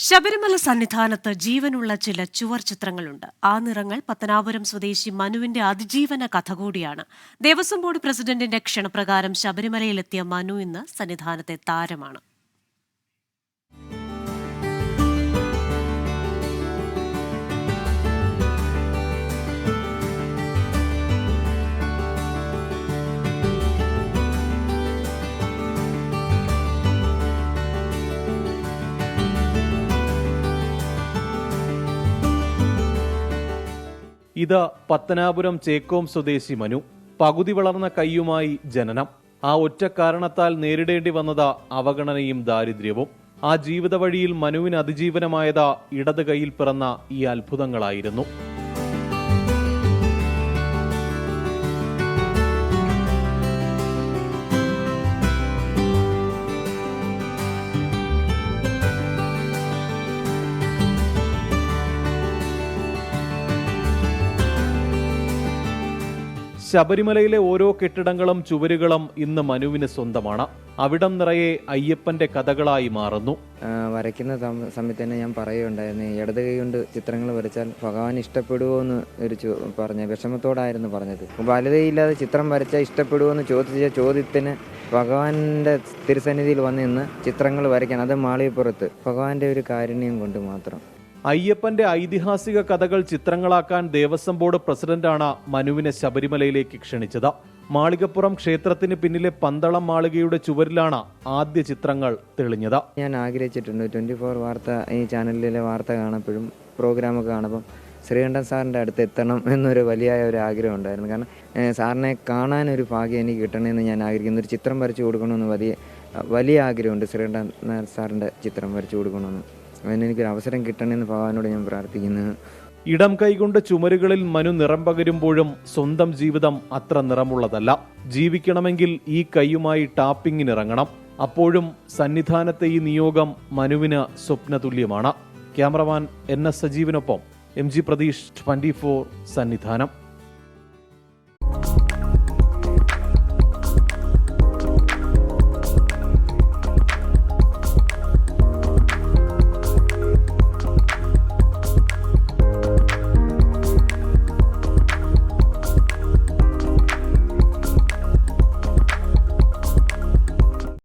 ശബരിമല സന്നിധാനത്ത് ജീവനുള്ള ചില ചുവർ ചിത്രങ്ങളുണ്ട്. ആ നിറങ്ങൾ പത്തനാപുരം സ്വദേശി മനുവിന്റെ അതിജീവന കഥ കൂടിയാണ്. ദേവസ്വം ബോർഡ് പ്രസിഡന്റിന്റെ ക്ഷണപ്രകാരം ശബരിമലയിലെത്തിയ മനു ഇന്ന് സന്നിധാനത്തെ താരമാണ്. ഇത് പത്തനാപുരം ചേക്കോം സ്വദേശി മനു. പകുതി വളർന്ന കൈയുമായി ജനനം. ആ ഒറ്റ കാരണത്താൽ നേരിടേണ്ടി വന്നത് അവഗണനയും ദാരിദ്ര്യവും. ആ ജീവിത വഴിയിൽ മനുവിന് അതിജീവനമായത് ഇടത് കൈയിൽ പിറന്ന ഈ അത്ഭുതങ്ങളായിരുന്നു. ശബരിമലയിലെ ഓരോ കെട്ടിടങ്ങളും ചുവരുകളും ഇന്ന് മനുവിന് സ്വന്തമാണ്. അവിടം നിറയെ അയ്യപ്പന്റെ കഥകളായി മാറുന്നു. വരയ്ക്കുന്ന സമയത്ത് തന്നെ ഞാൻ പറയുകയുണ്ടായിരുന്നു, ഇടത് കൈ കൊണ്ട് ചിത്രങ്ങൾ വരച്ചാൽ ഭഗവാൻ ഇഷ്ടപ്പെടുമോ എന്ന് പറഞ്ഞ വിഷമത്തോടായിരുന്നു പറഞ്ഞത്. വലതയില്ലാതെ ചിത്രം വരച്ചാൽ ഇഷ്ടപ്പെടുമോ എന്ന് ചോദിച്ച ചോദ്യത്തിന് ഭഗവാന്റെ തിരുസന്നിധിയിൽ വന്ന് നിന്ന് ചിത്രങ്ങൾ വരയ്ക്കാൻ, അത് മാളികപ്പുറത്ത് ഭഗവാന്റെ ഒരു കാരുണ്യം കൊണ്ട് മാത്രം. അയ്യപ്പന്റെ ഐതിഹാസിക കഥകൾ ചിത്രങ്ങളാക്കാൻ ദേവസ്വം ബോർഡ് പ്രസിഡന്റാണ് മനുവിനെ ശബരിമലയിലേക്ക് ക്ഷണിച്ചത്. മാളികപ്പുറം ക്ഷേത്രത്തിന് പിന്നിലെ പന്തളം മാളികയുടെ ചുവരിലാണ് ആദ്യ ചിത്രങ്ങൾ തെളിഞ്ഞത്. ഞാൻ ആഗ്രഹിച്ചിട്ടുണ്ട് 24 വാർത്ത, ഈ ചാനലിലെ വാർത്ത കാണപ്പോഴും പ്രോഗ്രാമൊക്കെ കാണുമ്പം ശ്രീകണ്ഠൻ സാറിൻ്റെ അടുത്ത് എത്തണം എന്നൊരു വലിയ ഒരു ആഗ്രഹം ഉണ്ടായിരുന്നു. കാരണം സാറിനെ കാണാനൊരു ഭാഗ്യം എനിക്ക് കിട്ടണമെന്ന് ഞാൻ ആഗ്രഹിക്കുന്നു. ഒരു ചിത്രം വരച്ചു കൊടുക്കണമെന്ന് വലിയ ആഗ്രഹമുണ്ട്. ശ്രീകണ്ഠൻ സാറിൻ്റെ ചിത്രം വരച്ചു കൊടുക്കണമെന്ന്. അതിനെനിക്കൊരു അവസരം കിട്ടണമെന്ന് ഭഗവാനോട് ഞാൻ പ്രാർത്ഥിക്കുന്നു. ഇടം കൈകൊണ്ട് ചുമരുകളിൽ മനു നിറം പകരുമ്പോഴും സ്വന്തം ജീവിതം അത്ര നിറമുള്ളതല്ല. ജീവിക്കണമെങ്കിൽ ഈ കൈയുമായി ടാപ്പിങ്ങിനിറങ്ങണം. അപ്പോഴും സന്നിധാനത്തെ ഈ നിയോഗം മനുവിന് സ്വപ്നതുല്യമാണ്. ക്യാമറമാൻ NS സജീവിനൊപ്പം MG പ്രതീഷ്, 24 സന്നിധാനം.